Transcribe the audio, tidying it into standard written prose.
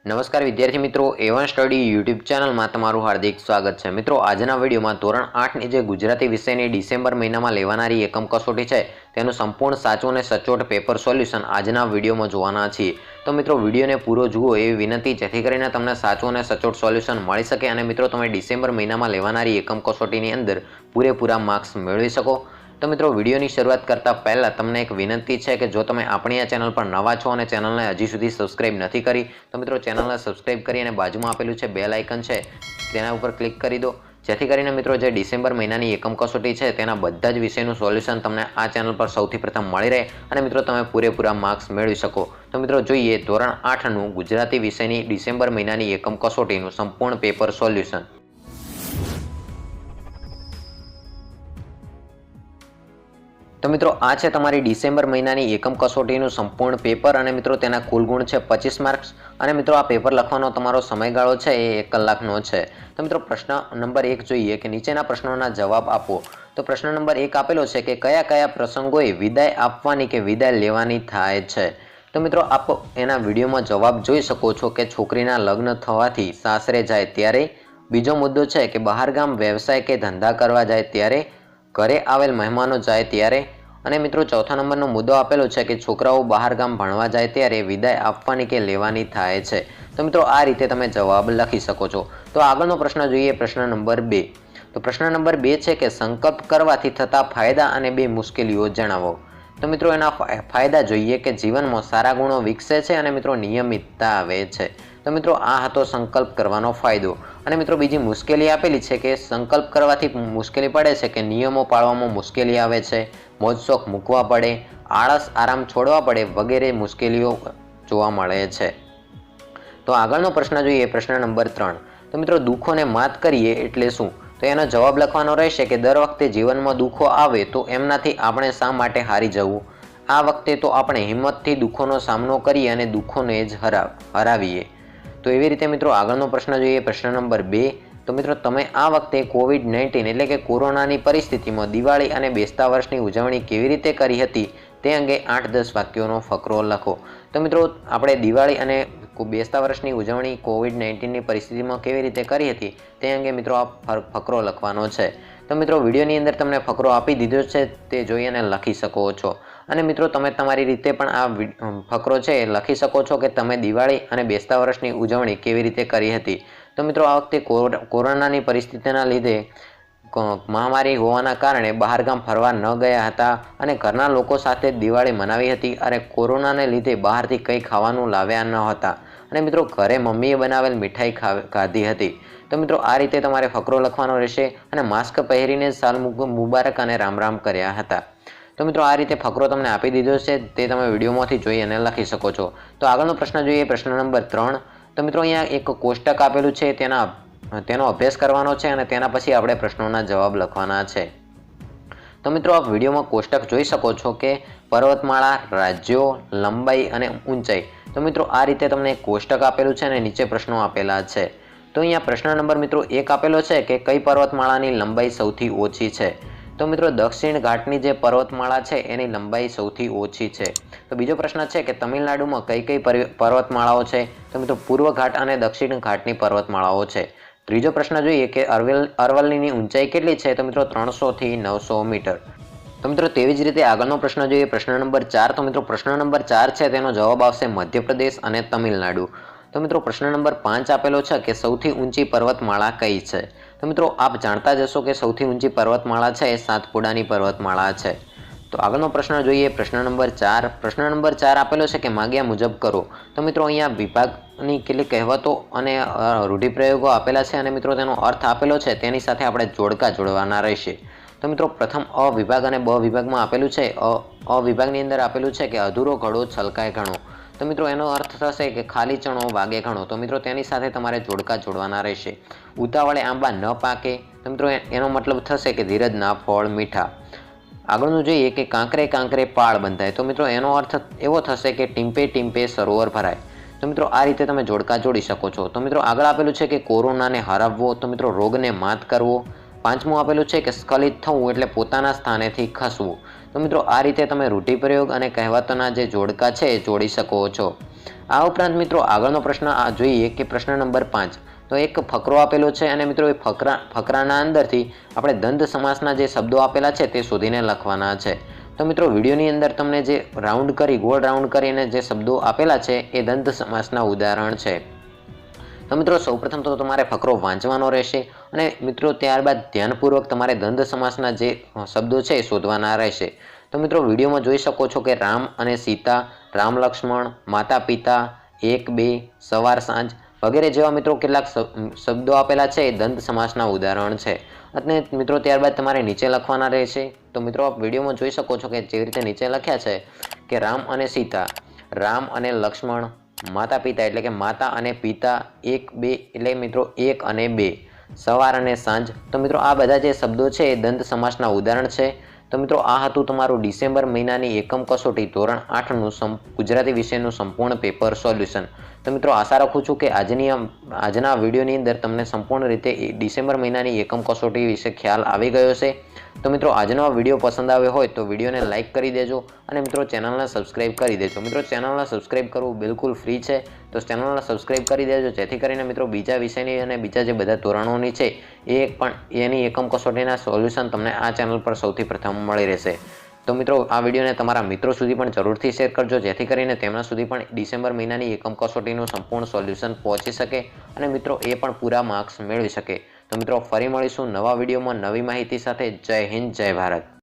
નમસ્કાર વિદ્યાર્થી મિત્રો, A1 સ્ટડી યુટ્યુબ ચેનલમાં તમારું હાર્દિક સ્વાગત છે। મિત્રો, આજના વિડીયોમાં ધોરણ 8ની જે ગુજરાતી વિષયની ડિસેમ્બર મહિનામાં લેવાનારી એકમ કસોટી છે તેનું સંપૂર્ણ સાચું અને સચોટ પેપર સોલ્યુશન આજના વિડીયોમાં જોવાના છીએ। તો મિત્રો, વિડીયોને પૂરો જુઓ એવી વિનંતી, જેથી કરીને તમને સાચું અને સચોટ સોલ્યુશન મળી શકે અને મિત્રો તમે ડિસેમ્બર મહિનામાં લેવાનારી એકમ કસોટીની અંદર પૂરેપૂરા માર્ક્સ મેળવી શકો। તો મિત્રો, વિડીયોની શરૂઆત કરતા પહેલા તમને એક વિનંતી છે કે જો તમે આપણી આ ચેનલ પર નવા છો અને ચેનલને હજી સુધી સબસ્ક્રાઇબ નથી કરી તો મિત્રો ચેનલને સબસ્ક્રાઇબ કરી અને બાજુમાં આપેલું છે બેલ આઇકન છે તેના ઉપર ક્લિક કરી દો, જેથી કરીને મિત્રો જે ડિસેમ્બર મહિનાની એકમ કસોટી છે તેના બધા જ વિષયનું સોલ્યુશન તમને આ ચેનલ પર સૌથી પ્રથમ મળી રહે અને મિત્રો તમે પૂરેપૂરા માર્ક્સ મેળવી શકો। તો મિત્રો જોઈએ ધોરણ 8નું ગુજરાતી વિષયની ડિસેમ્બર મહિનાની એકમ કસોટીનું સંપૂર્ણ પેપર સોલ્યુશન। તો મિત્રો, આ છે તમારી ડિસેમ્બર મહિનાની એકમ કસોટીનું સંપૂર્ણ પેપર અને મિત્રો તેના કુલ ગુણ છે 25 માર્ક્સ અને મિત્રો આ પેપર લખવાનો તમારો સમયગાળો છે એ 1 કલાકનો છે। તો મિત્રો પ્રશ્ન નંબર 1 જોઈએ કે નીચેના પ્રશ્નોના જવાબ આપો। તો પ્રશ્ન નંબર 1 આપેલો છે કે કયા કયા પ્રસંગોએ વિદાય આપવાની કે વિદાય લેવાની થાય છે। તો મિત્રો આપ એના વિડીયોમાં જવાબ જોઈ શકો છો કે છોકરીના લગ્ન થવાથી સાસરે જાય ત્યારે, બીજો મુદ્દો છે કે બહારગામ વ્યવસાય કે ધંધા કરવા જાય ત્યારે, ઘરે આવેલ મહેમાનો જાય ત્યારે અને મિત્રો ચોથા નંબરનો મુદ્દો આપેલો છે કે છોકરાઓ બહારગામ ભણવા જાય ત્યારે વિદાય આપવાની કે લેવાની થાય છે। તો મિત્રો આ રીતે તમે જવાબ લખી શકો છો। તો આગળનો પ્રશ્ન જોઈએ, પ્રશ્ન નંબર 2। તો પ્રશ્ન નંબર 2 છે કે સંકલ્પ કરવાથી થતા ફાયદા અને 2 મુશ્કેલીઓ જણાવો। તો મિત્રો એના ફાયદા જોઈએ કે જીવનમાં સારા ગુણો વિકસે છે અને મિત્રો નિયમિતતા આવે છે। તો મિત્રો આ હતો સંકલ્પ કરવાનો ફાયદો અને મિત્રો બીજી મુશ્કેલી આપેલી છે કે સંકલ્પ કરવાથી મુશ્કેલી પડે છે કે નિયમો પાળવામાં મુશ્કેલી આવે છે, મોજ શોખ મૂકવા પડે, આળસ આરામ છોડવા પડે વગેરે મુશ્કેલીઓ જોવા મળે છે। તો આગળનો પ્રશ્ન જોઈએ, પ્રશ્ન નંબર 3। તો મિત્રો દુઃખોને માત કરીએ એટલે શું? તો એનો જવાબ લખવાનો રહેશે કે દર વખતે જીવનમાં દુઃખો આવે તો એમનાથી આપણે શા માટે હારી જવું? આ વખતે તો આપણે હિંમતથી દુઃખોનો સામનો કરીએ અને દુઃખોને જ હરાવીએ। તો એવી રીતે મિત્રો આગળનો પ્રશ્ન જોઈએ, પ્રશ્ન નંબર 2। તો મિત્રો તમે આ વખતે કોવિડ-19 એટલે કે કોરોનાની પરિસ્થિતિમાં દિવાળી અને બેસતા વર્ષની ઉજવણી કેવી રીતે કરી હતી તે અંગે 8-10 વાક્યોનો ફકરો લખો। તો મિત્રો આપણે દિવાળી અને બેસતા વર્ષની ઉજવણી કોવિડ-19ની પરિસ્થિતિમાં કેવી રીતે કરી હતી તે અંગે મિત્રો આ ફકરો લખવાનો છે। તો મિત્રો વિડીયોની અંદર તમને ફકરો આપી દીધો છે, તે જોઈ અને લખી શકો છો અને મિત્રો તમે તમારી રીતે પણ આ ફકરો છે એ લખી શકો છો કે તમે દિવાળી અને બેસતા વર્ષની ઉજવણી કેવી રીતે કરી હતી। તો મિત્રો આ વખતે કોરોનાની પરિસ્થિતિના લીધે મહામારી હોવાના કારણે બહારગામ ફરવા ન ગયા હતા અને ઘરના લોકો સાથે દિવાળી મનાવી હતી અને કોરોનાને લીધે બહારથી કંઈ ખાવાનું લાવ્યા ન હતા અને મિત્રો ઘરે મમ્મીએ બનાવેલ મીઠાઈ ખાધી હતી। તો મિત્રો આ રીતે તમારે ફકરો લખવાનો રહેશે અને માસ્ક પહેરીને સાલ મુબારક અને રામ રામ કર્યા હતા। તો મિત્રો આ રીતે ફકરો તમને આપી દીધો છે, તે તમે વિડીયોમાંથી જોઈ અને લખી શકો છો। તો આગળનો પ્રશ્ન જોઈએ, પ્રશ્ન નંબર 3। તો મિત્રો અહીંયા એક કોષ્ટક આપેલું છે, તેનો અભ્યાસ કરવાનો છે અને તેના પછી આપણે પ્રશ્નોના જવાબ લખવાના છે। તો મિત્રો આપ વિડીયોમાં કોષ્ટક જોઈ શકો છો કે પર્વતમાળા, રાજ્યો, લંબાઈ અને ઊંચાઈ। તો મિત્રો આ રીતે તમને એક કોષ્ટક આપેલું છે અને નીચે પ્રશ્નો આપેલા છે। તો અહીંયા પ્રશ્ન નંબર મિત્રો 1 આપેલો છે કે કઈ પર્વતમાળાની લંબાઈ સૌથી ઓછી છે? તો મિત્રો દક્ષિણ ઘાટની જે પર્વતમાળા છે એની લંબાઈ સૌથી ઓછી છે। તો બીજો પ્રશ્ન છે કે તમિલનાડુમાં કઈ કઈ પર્વતમાળાઓ છે? તો મિત્રો પૂર્વ ઘાટ અને દક્ષિણ ઘાટની પર્વતમાળાઓ છે। ત્રીજો પ્રશ્ન જોઈએ કે અરવલ્લીની ઊંચાઈ કેટલી છે? તો મિત્રો 300 થી 900 મીટર। તો મિત્રો તેવી જ રીતે આગળનો પ્રશ્ન જોઈએ, પ્રશ્ન નંબર 4। તો મિત્રો પ્રશ્ન નંબર 4 છે તેનો જવાબ આવશે મધ્યપ્રદેશ અને તમિલનાડુ। તો મિત્રો પ્રશ્ન નંબર 5 આપેલો છે કે સૌથી ઊંચી પર્વતમાળા કઈ છે? તો મિત્રો આપ જાણતા જ હશો કે સૌથી ઊંચી પર્વતમાળા છે એ સાતપુડાની પર્વતમાળા છે। તો આગળનો પ્રશ્ન જોઈએ, પ્રશ્ન નંબર 4। પ્રશ્ન નંબર 4 આપેલો છે કે માગ્યા મુજબ કરો। તો મિત્રો અહીંયા વિભાગની કેટલીક કહેવતો અને રૂઢિપ્રયોગો આપેલા છે અને મિત્રો તેનો અર્થ આપેલો છે, તેની સાથે આપણે જોડકા જોડવાના રહેશે। તો મિત્રો પ્રથમ અ વિભાગ અને બ વિભાગમાં આપેલું છે, અ વિભાગની અંદર આપેલું છે કે અધૂરો ઘડો છલકાય ઘણો। તો મિત્રો એનો અર્થ થશે કે ખાલી ચણો વાગે ઘણો। તો મિત્રો તેની સાથે તમારે જોડકા જોડવાના રહેશે। ઉતાવળે આંબા ન પાકે। તો મિત્રો એનો મતલબ થશે કે ધીરજ ના ફળ મીઠા। આગળનું જોઈએ કે કાંકરે કાંકરે પાળ બંધાય। તો મિત્રો એનો અર્થ એવો થશે કે ટીમ્પે ટીમ્પે સરોવર ભરાય। તો મિત્રો આ રીતે તમે જોડકા જોડી શકો છો। તો મિત્રો આગળ આપેલું છે કે કોરોનાને હરાવવો। તો મિત્રો રોગને માત કરવો। પાંચમું આપેલું છે કે સ્ખલિત થવું એટલે પોતાના સ્થાનેથી ખસવું। તો મિત્રો આ રીતે તમે રૂઢિપ્રયોગ અને કહેવતોના જે જોડકા છે એ જોડી શકો છો। આ ઉપરાંત મિત્રો આગળનો પ્રશ્ન જોઈએ કે પ્રશ્ન નંબર 5 તો એક ફકરો આપેલો છે અને મિત્રો એ ફકરાના અંદરથી આપણે દ્વંદ્વ સમાસના જે શબ્દો આપેલા છે તે શોધીને લખવાના છે। તો મિત્રો વિડીયોની અંદર તમને જે રાઉન્ડ કરી ગોળ રાઉન્ડ કરીને જે શબ્દો આપેલા છે એ દ્વંદ્વ સમાસના ઉદાહરણ છે। તો મિત્રો સૌપ્રથમ તો તમારે ફકરો વાંચવાનો રહેશે અને મિત્રો ત્યારબાદ ધ્યાનપૂર્વક તમારે દ્વંદ્વ સમાસના જે શબ્દો છે એ શોધવાના રહેશે। તો મિત્રો વિડીયોમાં જોઈ શકો છો કે રામ અને સીતા, રામ લક્ષ્મણ, માતા પિતા, એક બે, સવાર સાંજ વગેરે જેવા મિત્રો કેટલાક શબ્દો આપેલા છે એ દ્વંદ્વ સમાસના ઉદાહરણ છે। અને મિત્રો ત્યારબાદ તમારે નીચે લખવાના રહેશે। તો મિત્રો આપ વિડીયોમાં જોઈ શકો છો કે જેવી રીતે નીચે લખ્યા છે કે રામ અને સીતા, રામ અને લક્ષ્મણ, માતા પિતા એટલે કે માતા અને પિતા, એક બે એટલે મિત્રો એક અને બે, સવાર અને સાંજ। તો મિત્રો આ બધા જે શબ્દો છે એ દ્વંદ્વ સમાસના ઉદાહરણ છે। તો મિત્રો આ હતું તમારું ડિસેમ્બર મહિનાની એકમ કસોટી ધોરણ 8નું ગુજરાતી વિષયનું સંપૂર્ણ પેપર સોલ્યુશન। તો મિત્રો આશા રાખું છું કે આજના વિડીયોની અંદર તમને સંપૂર્ણ રીતે ડિસેમ્બર મહિનાની એકમ કસોટી વિશે ખ્યાલ આવી ગયો છે। તો મિત્રો આજનો વિડીયો પસંદ આવ્યો હોય તો વિડીયોને લાઇક કરી દેજો અને મિત્રો ચેનલને સબસ્ક્રાઇબ કરી દેજો। મિત્રો ચેનલને સબસ્ક્રાઇબ કરવું બિલકુલ ફ્રી છે, તો ચેનલને સબસ્ક્રાઇબ કરી દેજો જેથી કરીને મિત્રો બીજા વિષયની અને બીજા જે બધા ધોરણોની છે એની એકમ કસોટીના સોલ્યુશન તમને આ ચેનલ પર સૌથી પ્રથમ મળી રહેશે। તો મિત્રો આ વિડીયોને તમારા મિત્રો સુધી પણ જરૂરથી શેર કરજો જેથી કરીને તેમના સુધી પણ ડિસેમ્બર મહિનાની એકમ કસોટીનું સંપૂર્ણ સોલ્યુશન પહોંચી શકે અને મિત્રો એ પણ પૂરા માર્ક્સ મેળવી શકે। તો મિત્રો ફરી મળીશું નવા વિડીયોમાં નવી માહિતી સાથે। જય હિન્દ, જય ભારત।